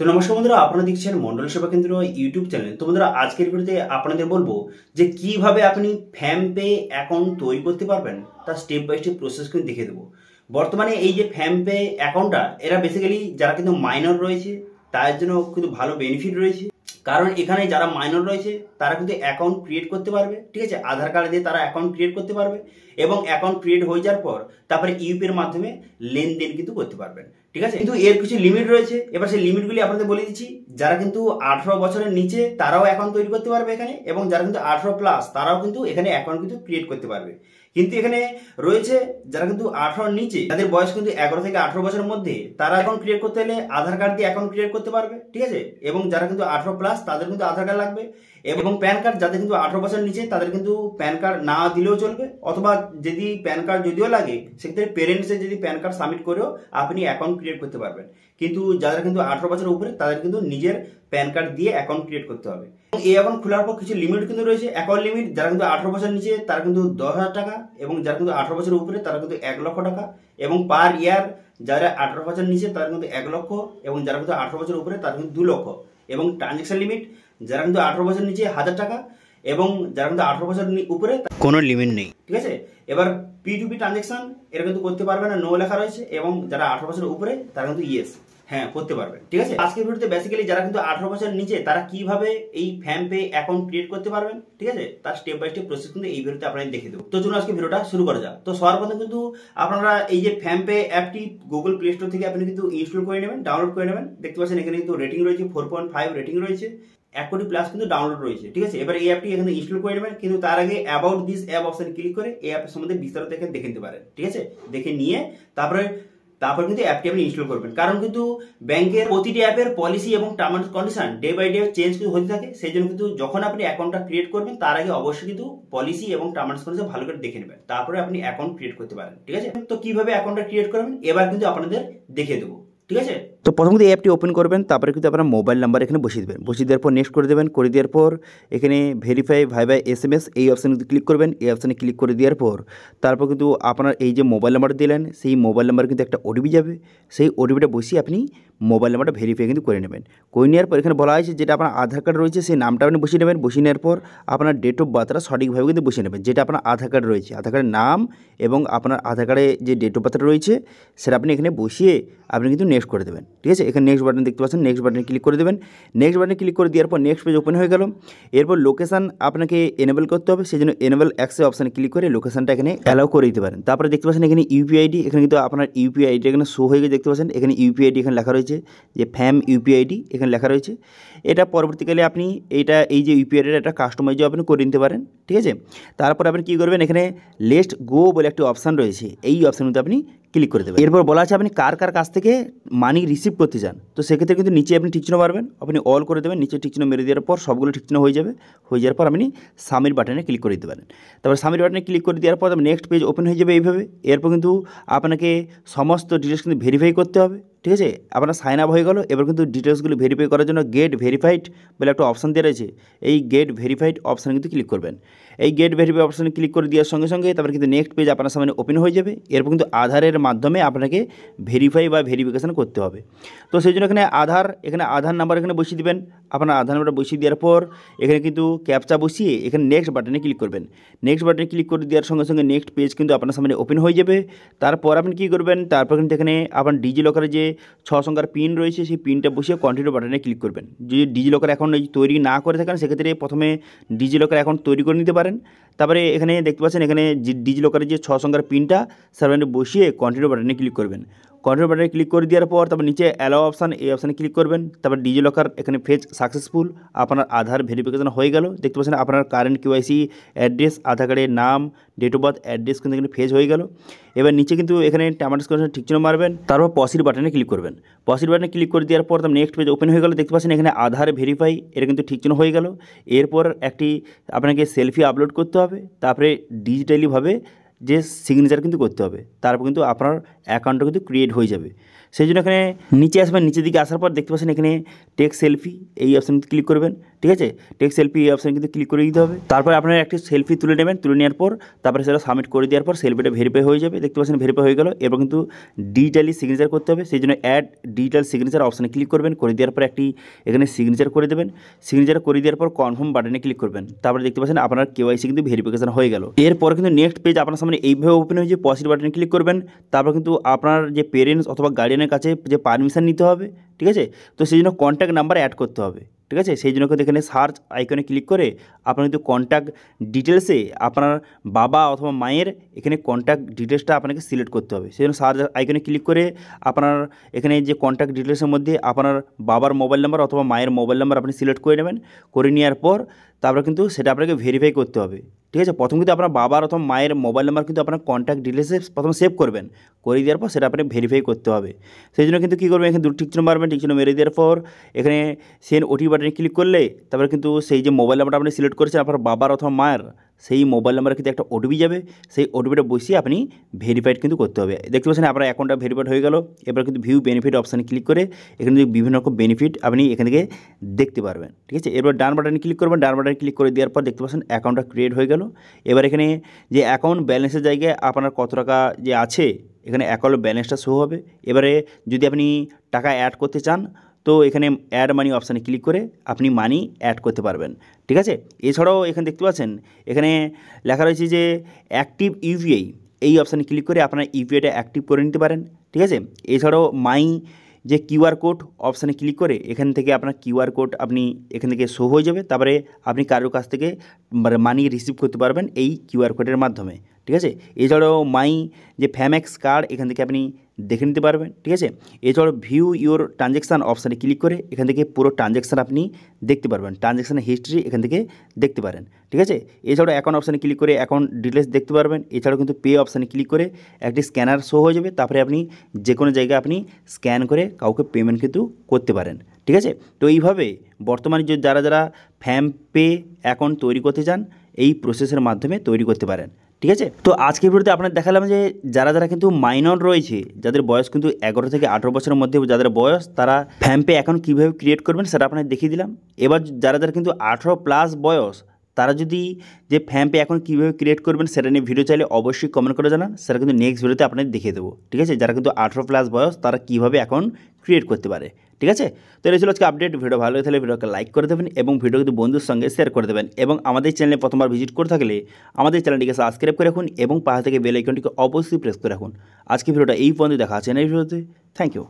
তো নমস্কার বন্ধুরা, আপনারা দেখছেন মন্ডল সেবা কেন্দ্র ইউটিউব চ্যানেল। তো বন্ধুরা, আজকের ভিডিওতে আপনাদের বলবো যে কিভাবে আপনি ফ্যামপে অ্যাকাউন্ট তৈরি করতে পারবেন, তার স্টেপ বাই স্টেপ প্রসেস কিন্তু দেখিয়ে দেবো। বর্তমানে এই যে ফ্যামপে অ্যাকাউন্টটা, এরা বেসিক্যালি যারা কিন্তু মাইনর রয়েছে তার জন্য কিন্তু ভালো বেনিফিট রয়েছে। কারণ এখানে যারা মাইনর রয়েছে তারা কিন্তু অ্যাকাউন্ট ক্রিয়েট করতে পারবে, ঠিক আছে, আধার কার্ড দিয়ে তারা অ্যাকাউন্ট ক্রিয়েট করতে পারবে এবং অ্যাকাউন্ট ক্রিয়েট হয়ে যাওয়ার পর তারপরে ইউপির মাধ্যমে লেনদেন কিন্তু করতে পারবেন, ঠিক আছে। কিন্তু এর কিছু লিমিট রয়েছে। এবার সেই লিমিটগুলি আপনাদের বলে দিচ্ছি। যারা কিন্তু 18 বছরের নিচে তারাও অ্যাকাউন্ট তৈরি করতে পারবে এখানে, এবং যারা কিন্তু 18+ তারাও কিন্তু এখানে অ্যাকাউন্ট কিন্তু ক্রিয়েট করতে পারবে। কিন্তু এখানে রয়েছে যারা কিন্তু 18 নিচে, তাদের বয়স কিন্তু 11 থেকে 18 বছরের মধ্যে, তারা অ্যাকাউন্ট ক্রিয়েট করতে হলে আধার কার্ড দিয়ে অ্যাকাউন্ট ক্রিয়েট করতে পারবে, ঠিক আছে। এবং যারা কিন্তু 18+ তাদের কিন্তু আধার কার্ড লাগবে এবং প্যান কার্ড। যাদের কিন্তু 18 বছরের নিচে তাদের কিন্তু প্যান কার্ড না দিলেও চলবে, অথবা যদি প্যান কার্ড যদিও লাগে সেক্ষেত্রে পেরেন্টসের যদি প্যান কার্ড সাবমিট করেও আপনি অ্যাকাউন্ট ক্রিয়েট করতে পারবেন। কিন্তু যারা কিন্তু 18 বছরের উপরে তাদের কিন্তু নিজের প্যান কার্ড দিয়ে অ্যাকাউন্ট ক্রিয়েট করতে হবে। এই অ্যাকাউন্ট খোলার পর কিছু লিমিট কিন্তু রয়েছে। অ্যাকাউন্ট লিমিট যারা কিন্তু 18 বছরের নিচে তারা কিন্তু 10,000 টাকা, এবং যারা কিন্তু 18 বছরের উপরে তারা কিন্তু 1 লক্ষ টাকা, এবং পার ইয়ার যারা 18 বছরের নিচে তারা কিন্তু 1 লক্ষ, এবং যারা কিন্তু 18 বছরের উপরে তারা কিন্তু 2 লক্ষ। এবং ট্রানজ্যাকশন লিমিট যারা কিন্তু 18 বছরের নিচে 1000 টাকা, এবং যারা কিন্তু 18 বছরের উপরে কোনো লিমিট নেই, ঠিক আছে। এবার P2P ট্রানজ্যাকশন এটা কিন্তু করতে পারবে না, নো লেখা রয়েছে, এবং যারা 18 বছরের উপরে তারা কিন্তু ইয়েস, হ্যাঁ, করতে পারবে, ঠিক আছে। আজকের ভিডিওতে বেসিক্যালি যারা কিন্তু 18 বছরের নিচে তারা কিভাবে এই ফ্যামপে অ্যাকাউন্ট ক্রিয়েট করতে পারবেন, ঠিক আছে, তার স্টেপ বাই স্টেপ প্রসেস কিন্তু এই ভিডিওতে আপনাদের দেখিয়ে দেবো। তো চলুন আজকে ভিডিওটা শুরু করা যাক। তো সর্বপ্রথম কিন্তু আপনারা এই যে ফ্যামপে অ্যাপটি গুগল প্লে স্টোর থেকে আপনি কিন্তু ইনস্টল করে নেবেন, ডাউনলোড করে নেবেন। দেখতে পাচ্ছেন এখানে কিন্তু রেটিং রয়েছে 4.5 রেটিং রয়েছে, 1 কোটি প্লাস কিন্তু ডাউনলোড রয়েছে, ঠিক আছে। এবার এই অ্যাপটি এখানে ইনস্টল করে নেবেন, কিন্তু তার আগে about this app option click করে এই অ্যাপের সম্বন্ধে বিস্তারিত এখানে দেখে নিতে পারেন, ঠিক আছে। দেখে নিয়ে তারপরে কিন্তু অ্যাপটি আপনি ইনস্টল করবেন। কারণ কিন্তু ব্যাংকের প্রতিটি অ্যাপের পলিসি এবং term and condition day by day change কিন্তু হতে থাকে। সেই জন্য কিন্তু যখন আপনি অ্যাকাউন্টটা ক্রিয়েট করবেন তার আগে অবশ্যই কিন্তু পলিসি এবং টার্ম এন্ড কন্ডিশন ভালো করে দেখে নেবেন, তারপরে আপনি অ্যাকাউন্ট ক্রিয়েট করতে পারেন, ঠিক আছে। তো কিভাবে অ্যাকাউন্টটা ক্রিয়েট করবেন এবার কিন্তু আপনাদের দেখিয়ে দেবো, ঠিক আছে। তো প্রথমত এই অ্যাপটি ওপেন করবেন, তারপরে কিন্তু আপনার মোবাইল নাম্বার এখানে বসিয়ে দেবেন, বসিয়ে দেওয়ার পর নেক্সট করে দেবেন। করে দেওয়ার পর এখানে ভেরিফাই ভাইবা SMS এই অপশানে কিন্তু ক্লিক করবেন। এই অপশানে ক্লিক করে দেওয়ার পর তারপর কিন্তু আপনার এই যে মোবাইল নাম্বারটা দিলেন সেই মোবাইল নাম্বার কিন্তু একটা ওটিপি যাবে। সেই ওটিপিটা বসিয়ে আপনি মোবাইল নাম্বারটা ভেরিফাই কিন্তু করে নেবেন। করে নেওয়ার পর এখানে বলা হয়েছে যেটা আপনার আধার কার্ড রয়েছে সেই নামটা আপনি বসিয়ে নেবেন। বসিয়ে নেওয়ার পর আপনার ডেট অফ বার্থটা সঠিকভাবে কিন্তু বসিয়ে নেবেন, যেটা আপনার আধার কার্ড রয়েছে, আধার কার্ডের নাম এবং আপনার আধার কার্ডে যে ডেট অফ বার্থটা রয়েছে সেটা আপনি এখানে বসিয়ে আপনি কিন্তু নেক্সট করে দেবেন, ঠিক আছে। এখানে নেক্সট বাটন দেখতে পাচ্ছেন, নেক্সট বাটনে ক্লিক করে দেবেন। নেক্সট বাটনে ক্লিক করে দেওয়ার পর নেক্সট পেজ ওপেন হয়ে গেল। এরপর লোকেশান আপনাকে এনেবল করতে হবে, সেই জন্য এনেবল অ্যাক্সেস অপশানে ক্লিক করে লোকেশানটা এখানে অ্যালাউ করে দিতে পারেন। তারপরে দেখতে পাচ্ছেন এখানে UPI-ID, এখানে কিন্তু আপনার UPI-ID এখানে শো হয়ে গেছে, দেখতে পাচ্ছেন এখানে UPI-ID এখানে লেখা রয়েছে যে ফ্যাম UPI-ID এখানে লেখা রয়েছে। এটা পরবর্তীকালে আপনি এই যে UPI-ID এটা কাস্টমাইজও আপনি করে নিতে পারেন, ঠিক আছে। তারপর আপনি কী করবেন, এখানে লেটস গো বলে একটি অপশান রয়েছে, এই অপশানগুলো আপনি ক্লিক করে দেবেন। এরপর বলা আছে আপনি কার কাছ থেকে মানি রিসিভ করতে চান। তো সেক্ষেত্রে কিন্তু নিচে আপনি টিকচিহ্ন মারবেন, আপনি অল করে দেবেন, নিচে টিকচিহ্ন মেরে দেওয়ার পর সবগুলো টিকচিহ্ন হয়ে যাবে। হয়ে যাওয়ার পর আপনি সাবমিট বাটনে ক্লিক করে দিতে পারেন। তারপর সাবমিট বাটনে ক্লিক করে দেওয়ার পর নেক্সট পেজ ওপেন হয়ে যাবে এইভাবে। এরপর কিন্তু আপনাকে সমস্ত ডিটেলস কিন্তু ভেরিফাই করতে হবে, ঠিক আছে। আপনার সাইন আপ হয়ে গেল। এবার কিন্তু ডিটেলসগুলো ভেরিফাই করার জন্য গেট ভেরিফাইড বলে একটা অপশান দেওয়া রয়েছে, এই গেট ভেরিফাইড অপশানে কিন্তু ক্লিক করবেন। এই গেট ভেরিফাই অপশানে ক্লিক করে দেওয়ার সঙ্গে সঙ্গে তারপরে কিন্তু নেক্সট পেজ আপনার সামনে ওপেন হয়ে যাবে। এরপর কিন্তু আধারের মাধ্যমে আপনাকে ভেরিফাই বা ভেরিফিকেশান করতে হবে। তো সেই জন্য এখানে আধার নাম্বার এখানে বসিয়ে দেবেন। আপনার আধার নাম্বারটা বসিয়ে দেওয়ার পর এখানে কিন্তু ক্যাপচা বসিয়ে এখানে নেক্সট বাটনে ক্লিক করবেন। নেক্সট বাটনে ক্লিক করে দেওয়ার সঙ্গে সঙ্গে নেক্সট পেজ কিন্তু আপনার সামনে ওপেন হয়ে যাবে। তারপর আপনি কী করবেন, তারপর কিন্তু এখানে আপনার ডিজিলকারে যে 6 সংখ্যার পিন রয়েছে সেই পিনটা বসিয়ে কন্টিনিউ বাটনে ক্লিক করবেন। যদি ডিজিলকার অ্যাকাউন্ট তৈরি না করে থাকেন সেক্ষেত্রে প্রথমে ডিজিলকার অ্যাকাউন্ট তৈরি করে নিতে পারেন। তারপরে এখানে দেখতে পাচ্ছেন এখানে ডিজিলকারের যে 6 সংখ্যার পিনটা সার্ভারে বসিয়ে কন্টিনিউ বাটনে ক্লিক করবেন। কন্টিনিউ বাটনে ক্লিক করে দেওয়ার পর তারপর নিচে অ্যালাউ অপশান এই অপশানে ক্লিক করবেন। তারপর ডিজিলকার এখানে ফেজ সাকসেসফুল, আপনার আধার ভেরিফিকেশন হয়ে গেল। দেখতে পাচ্ছেন আপনার কারেন্ট KYC অ্যাড্রেস, আধার কার্ডের নাম, ডেট অফ বার্থ, অ্যাড্রেস কিন্তু এখানে ফেজ হয়ে গেল। এবার নিচে কিন্তু এখানে টার্মস কন্ডিশন ঠিকচিহ্ন মারবেন, তারপর পসিড বাটনে ক্লিক করবেন। পসিড বাটনে ক্লিক করে দেওয়ার পর তারপর নেক্সট পেজ ওপেন হয়ে গেল। দেখতে পাচ্ছেন এখানে আধার ভেরিফাই এটা কিন্তু ঠিকচিহ্ন হয়ে গেল। এরপর একটি আপনাকে সেলফি আপলোড করতে হবে, তারপরে ডিজিটালিভাবে যে সিগনেচার কিন্তু করতে হবে, তারপর কিন্তু আপনার অ্যাকাউন্টটা কিন্তু ক্রিয়েট হয়ে যাবে। সেই জন্য এখানে নিচে আসবেন, নিচের দিকে আসার পর দেখতে পাচ্ছেন এখানে টেক সেলফি, এই অপশানে ক্লিক করবেন। ঠিক আছে, টেক সেলফি এই অপশানে কিন্তু ক্লিক করে দিতে হবে। তারপর আপনারা একটি সেলফি তুলে নেবেন, তুলে নেওয়ার পর তারপরে সেটা সাবমিট করে দেওয়ার পর সেলফিটা ভেরিফাই হয়ে যাবে। দেখতে পাচ্ছেন ভেরিফাই হয়ে গেল। এরপর কিন্তু ডিজিটালি সিগনেচার করতে হবে, সেই জন্য অ্যাড ডিজিটাল সিগনেচার অপশানে ক্লিক করবেন, করে দেওয়ার পর একটি এখানে সিগনেচার করে দেবেন। সিগনেচার করে দেওয়ার পর কনফার্ম বাটনে ক্লিক করবেন। তারপরে দেখতে পাচ্ছেন আপনার কেওয়াইসি কিন্তু ভেরিফিকেশন হয়ে গেল। এরপর কিন্তু নেক্সট পেজ আপনার সামনে এইভাবে ওপেন হয়ে যে পজিটিভ বাটনে ক্লিক করবেন। তারপর কিন্তু আপনার যে পেরেন্টস অথবা গার্ডিয়ানের কাছে যে পারমিশন নিতে হবে। ঠিক আছে, তো সেই জন্য কন্ট্যাক্ট নাম্বার অ্যাড করতে হবে। ঠিক আছে, সেই জন্য কিন্তু এখানে সার্চ আইকনে ক্লিক করে আপনার কিন্তু কন্ট্যাক্ট ডিটেলসে আপনার বাবা অথবা মায়ের এখানে কন্ট্যাক্ট ডিটেলসটা আপনাকে সিলেক্ট করতে হবে। সেই জন্য সার্চ আইকনে ক্লিক করে আপনার এখানে যে কন্ট্যাক্ট ডিটেলসের মধ্যে আপনার বাবার মোবাইল নাম্বার অথবা মায়ের মোবাইল নাম্বার আপনি সিলেক্ট করে নেবেন। করে নেওয়ার পর তারপর কিন্তু সেটা আপনাকে ভেরিফাই করতে হবে। ঠিক আছে, প্রথম কিন্তু আপনার বাবার অথবা মায়ের মোবাইল নাম্বার কিন্তু আপনার কন্ট্যাক্ট ডিটেলসে প্রথম সেভ করবেন, করে দেওয়ার পর সেটা আপনাকে ভেরিফাই করতে হবে। সেই জন্য কিন্তু কী করবেন, এখানে দুটো টিক চিহ্ন মারবেন, টিক চিহ্ন মেরে দেওয়ার পর এখানে সেন্ড ওটিপি বাটনে ক্লিক করলে তারপরে কিন্তু সেই যে মোবাইল নাম্বারটা আপনি সিলেক্ট করেছেন আপনার বাবার অথবা মায়ের, সেই মোবাইল নাম্বারে কিন্তু একটা ওটিপি যাবে। সেই ওটিপিটা বসিয়ে আপনি ভেরিফাইড কিন্তু করতে হবে। দেখতে পাচ্ছেন আপনার অ্যাকাউন্টটা ভেরিফাইড হয়ে গেল। এবার কিন্তু ভিউ বেনিফিট অপশানে ক্লিক করে এখানে বিভিন্ন রকম বেনিফিট আপনি এখান থেকে দেখতে পারবেন। ঠিক আছে, এবার ডান বাটনে ক্লিক করবেন, ডান বাটনে ক্লিক করে দেওয়ার পর দেখতে পাচ্ছেন অ্যাকাউন্টটা ক্রিয়েট হয়ে গেল। এবার এখানে যে অ্যাকাউন্ট ব্যালেন্সের জায়গায় আপনার কত টাকা যে আছে এখানে অ্যাকাউন্ট ব্যালেন্সটা শো হবে। এবারে যদি আপনি টাকা অ্যাড করতে চান তো এখানে অ্যাড মানি অপশানে ক্লিক করে আপনি মানি অ্যাড করতে পারবেন। ঠিক আছে, এছাড়াও এখানে দেখতে পাচ্ছেন এখানে লেখা রয়েছে যে অ্যাক্টিভ ইউপিআই, এই অপশানে ক্লিক করে আপনার ইউপিআইটা অ্যাক্টিভ করে নিতে পারেন। ঠিক আছে, এছাড়াও মাই যে কিউআর কোড অপশানে ক্লিক করে এখান থেকে আপনার কিউআর কোড আপনি এখান থেকে শো হয়ে যাবে। তারপরে আপনি কারোর কাছ থেকে মানি রিসিভ করতে পারবেন এই কিউআর কোডের মাধ্যমে। ঠিক আছে, এছাড়াও মাই যে ফ্যামেক্স কার্ড এখান থেকে আপনি দেখে নিতে পারবেন। ঠিক আছে, এছাড়াও ভিউ ইউর ট্রানজ্যাকশান অপশানে ক্লিক করে এখান থেকে পুরো ট্রানজ্যাকশান আপনি দেখতে পারবেন, ট্রানজ্যাকশানের হিস্ট্রি এখান থেকে দেখতে পারেন। ঠিক আছে, এছাড়াও অ্যাকাউন্ট অপশানে ক্লিক করে অ্যাকাউন্ট ডিটেলস দেখতে পারবেন। এছাড়াও কিন্তু পে অপশানে ক্লিক করে একটি স্ক্যানার শো হয়ে যাবে, তারপরে আপনি যে কোনো জায়গায় আপনি স্ক্যান করে কাউকে পেমেন্ট কিন্তু করতে পারেন। ঠিক আছে, তো এইভাবে বর্তমানে যে যারা ফ্যামপে অ্যাকাউন্ট তৈরি করতে চান এই প্রসেসের মাধ্যমে তৈরি করতে পারেন। ঠিক আছে, তো আজকের ভিডিওতে আপনাদের দেখালাম যে যারা কিন্তু মাইনর রয়েছে, যাদের বয়স কিন্তু 11 থেকে 18 বছরের মধ্যে যাদের বয়স, তারা ফ্যামপে অ্যাকাউন্ট কীভাবে ক্রিয়েট করবেন সেটা আপনাদের দেখিয়ে দিলাম। এবার যারা কিন্তু 18+ বয়স, তারা যদি যে ফ্যামপে অ্যাকাউন্ট কীভাবে ক্রিয়েট করবেন সেটা নিয়ে ভিডিও চাইলে অবশ্যই কমেন্ট করে জানান, সেটা কিন্তু নেক্সট ভিডিওতে আপনাদের দেখিয়ে দেবো। ঠিক আছে, যারা কিন্তু 18+ বয়স তারা কীভাবে অ্যাকাউন্ট ক্রিয়েট করতে পারে। ঠিক আছে, তো এটা ছিল আজকে আপডেট। ভিডিও ভালো লাগে তাহলে ভিডিওকে লাইক করে দেবেন এবং ভিডিও কিন্তু বন্ধুর সঙ্গে শেয়ার করে দেবেন, এবং আমাদের চ্যানেলে প্রথমবার ভিজিট করে থাকলে আমাদের চ্যানেলটিকে সাবস্ক্রাইব করে রাখুন এবং পাশে থেকে বেল আইকনটিকে অবশ্যই প্রেস করে রাখুন। আজকে ভিডিওটা এই পর্যন্ত দেখা আছে নেক্সট ভিডিওতে। Thank you.